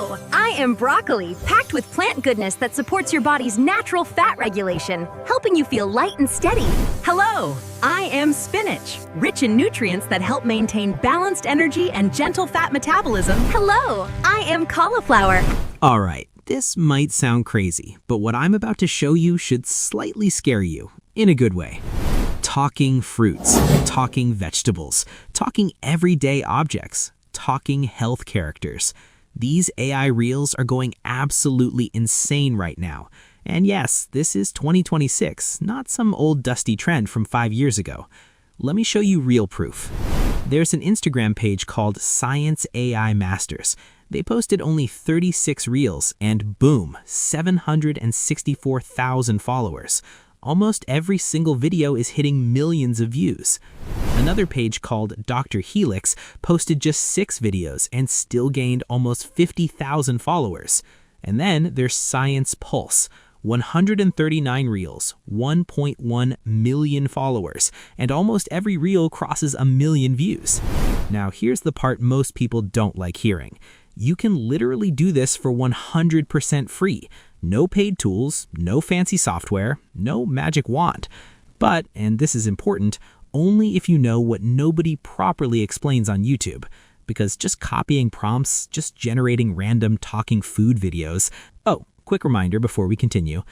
Hello, I am broccoli, packed with plant goodness that supports your body's natural fat regulation, helping you feel light and steady. Hello, I am spinach, rich in nutrients that help maintain balanced energy and gentle fat metabolism. Hello, I am cauliflower. All right, this might sound crazy, but what I'm about to show you should slightly scare you, in a good way. Talking fruits, talking vegetables, talking everyday objects, talking health characters. These AI reels are going absolutely insane right now. And yes, this is 2026, not some old dusty trend from 5 years ago. Let me show you real proof. There's an Instagram page called Science AI Masters. They posted only 36 reels and boom, 764,000 followers. Almost every single video is hitting millions of views. Another page called Dr. Helix posted just 6 videos and still gained almost 50,000 followers. And then there's Science Pulse, 139 reels, 1.1 million followers, and almost every reel crosses 1 million views. Now here's the part most people don't like hearing. You can literally do this for 100% free. No paid tools, no fancy software, no magic wand. But, and this is important, only if you know what nobody properly explains on YouTube. Because just copying prompts, just generating random talking food videos. Oh, quick reminder before we continue.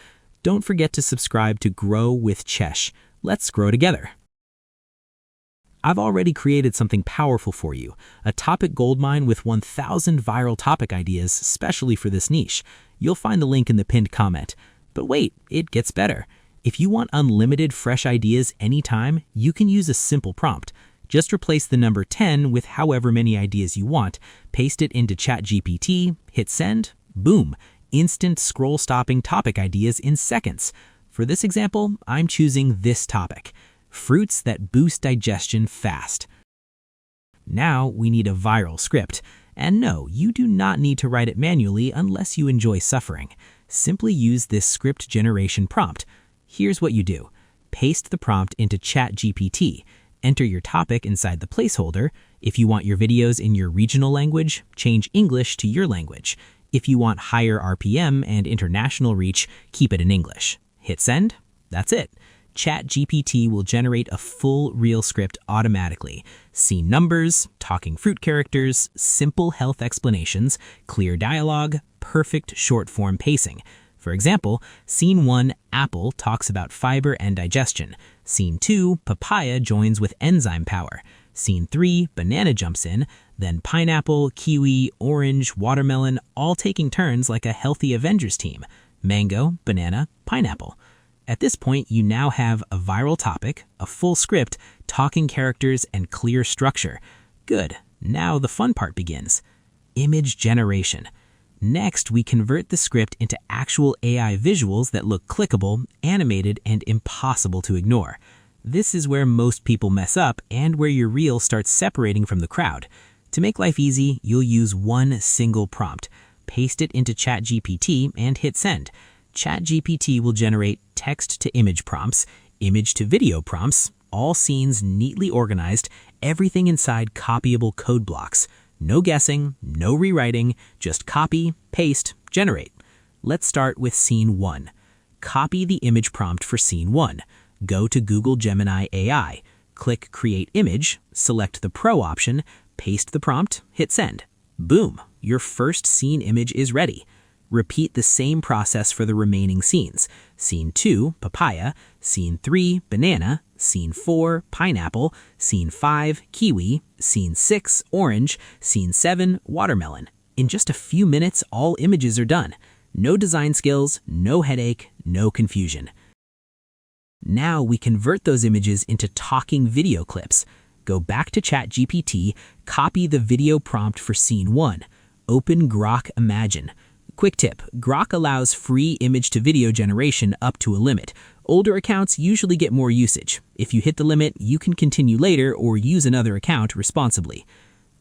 Don't forget to subscribe to Grow with Chesh. Let's grow together. I've already created something powerful for you, a topic goldmine with 1,000 viral topic ideas specially for this niche. You'll find the link in the pinned comment. But wait, it gets better. If you want unlimited fresh ideas anytime, you can use a simple prompt. Just replace the number 10 with however many ideas you want, paste it into ChatGPT, hit send, boom, instant scroll-stopping topic ideas in seconds. For this example, I'm choosing this topic. Fruits that boost digestion fast. Now we need a viral script. And no, you do not need to write it manually unless you enjoy suffering. Simply use this script generation prompt. Here's what you do. Paste the prompt into ChatGPT. Enter your topic inside the placeholder. If you want your videos in your regional language, change English to your language. If you want higher RPM and international reach, keep it in English. Hit send. That's it. ChatGPT will generate a full reel script automatically. Scene numbers, talking fruit characters, simple health explanations, clear dialogue, perfect short-form pacing. For example, Scene 1, Apple, talks about fiber and digestion. Scene 2, Papaya joins with enzyme power. Scene 3, Banana jumps in. Then pineapple, kiwi, orange, watermelon, all taking turns like a healthy Avengers team. Mango, banana, pineapple. At this point, you now have a viral topic, a full script, talking characters, and clear structure. Good. Now the fun part begins. Image generation. Next, we convert the script into actual AI visuals that look clickable, animated, and impossible to ignore. This is where most people mess up and where your reel starts separating from the crowd. To make life easy, you'll use one single prompt. Paste it into ChatGPT and hit send. ChatGPT will generate text-to-image prompts, image-to-video prompts, all scenes neatly organized, everything inside copyable code blocks. No guessing, no rewriting, just copy, paste, generate. Let's start with Scene 1. Copy the image prompt for Scene 1. Go to Google Gemini AI. Click Create Image, select the Pro option, paste the prompt, hit send. Boom, your first scene image is ready. Repeat the same process for the remaining scenes. Scene 2, Papaya. Scene 3, Banana. Scene 4, Pineapple. Scene 5, Kiwi. Scene 6, Orange. Scene 7, Watermelon. In just a few minutes, all images are done. No design skills, no headache, no confusion. Now we convert those images into talking video clips. Go back to ChatGPT, copy the video prompt for Scene 1. Open Grok Imagine. Quick tip, Grok allows free image-to-video generation up to a limit. Older accounts usually get more usage. If you hit the limit, you can continue later or use another account responsibly.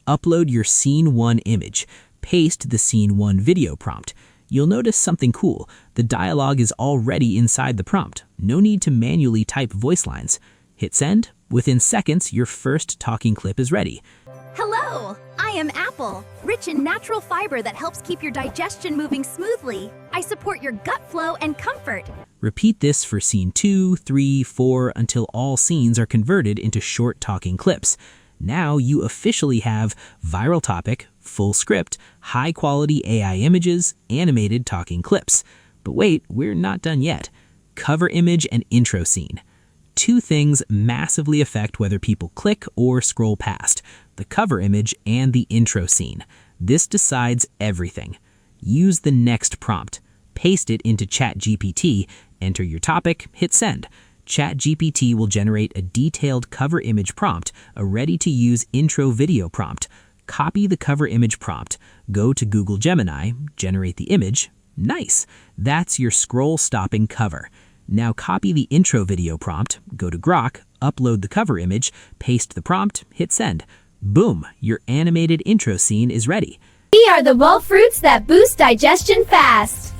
Upload your Scene 1 image. Paste the Scene 1 video prompt. You'll notice something cool. The dialogue is already inside the prompt. No need to manually type voice lines. Hit send. Within seconds, your first talking clip is ready. Hello, I am apple, rich in natural fiber that helps keep your digestion moving smoothly. I support your gut flow and comfort. Repeat this for scene 2, 3, 4 until all scenes are converted into short talking clips. Now you officially have viral topic, full script, high-quality AI images, animated talking clips. But wait, we're not done yet. Cover image and intro scene. Two things massively affect whether people click or scroll past: the cover image and the intro scene. This decides everything. Use the next prompt. Paste it into ChatGPT, enter your topic, hit send. ChatGPT will generate a detailed cover image prompt, a ready-to-use intro video prompt. Copy the cover image prompt, go to Google Gemini, generate the image. Nice! That's your scroll-stopping cover. Now copy the intro video prompt, go to Grok, upload the cover image, paste the prompt, hit send. Boom! Your animated intro scene is ready. We are the bold fruits that boost digestion fast.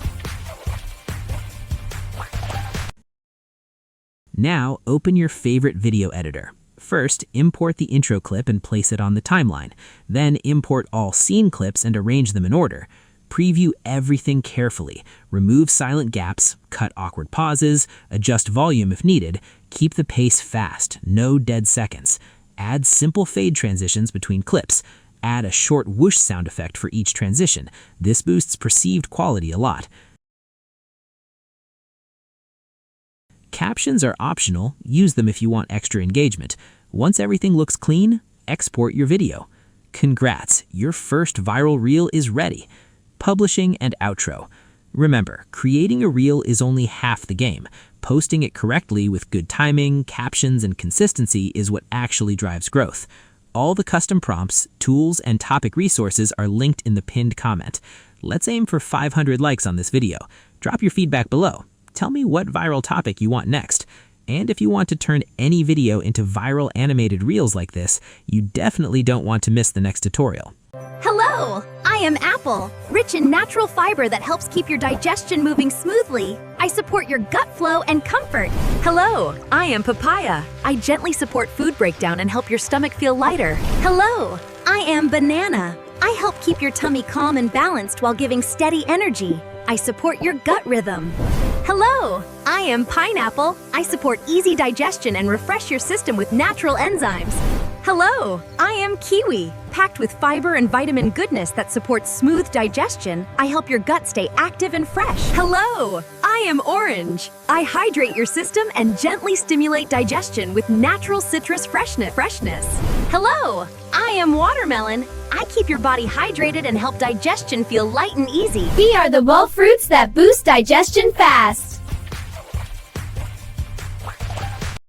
Now, open your favorite video editor. First, import the intro clip and place it on the timeline. Then import all scene clips and arrange them in order. Preview everything carefully. Remove silent gaps, cut awkward pauses, adjust volume if needed. Keep the pace fast, no dead seconds. Add simple fade transitions between clips. Add a short whoosh sound effect for each transition. This boosts perceived quality a lot. Captions are optional. Use them if you want extra engagement. Once everything looks clean, export your video. Congrats, your first viral reel is ready. Publishing and outro. Remember, creating a reel is only half the game. Posting it correctly with good timing, captions, and consistency is what actually drives growth. All the custom prompts, tools, and topic resources are linked in the pinned comment. Let's aim for 500 likes on this video. Drop your feedback below. Tell me what viral topic you want next. And if you want to turn any video into viral animated reels like this, you definitely don't want to miss the next tutorial. Hello! I am apple, rich in natural fiber that helps keep your digestion moving smoothly. I support your gut flow and comfort. Hello! I am papaya. I gently support food breakdown and help your stomach feel lighter. Hello! I am banana. I help keep your tummy calm and balanced while giving steady energy. I support your gut rhythm. Hello! I am pineapple. I support easy digestion and refresh your system with natural enzymes. Hello! I am kiwi. Packed with fiber and vitamin goodness that supports smooth digestion, I help your gut stay active and fresh. Hello! I am orange. I hydrate your system and gently stimulate digestion with natural citrus freshness. Hello! I am watermelon. I keep your body hydrated and help digestion feel light and easy. We are the bold fruits that boost digestion fast.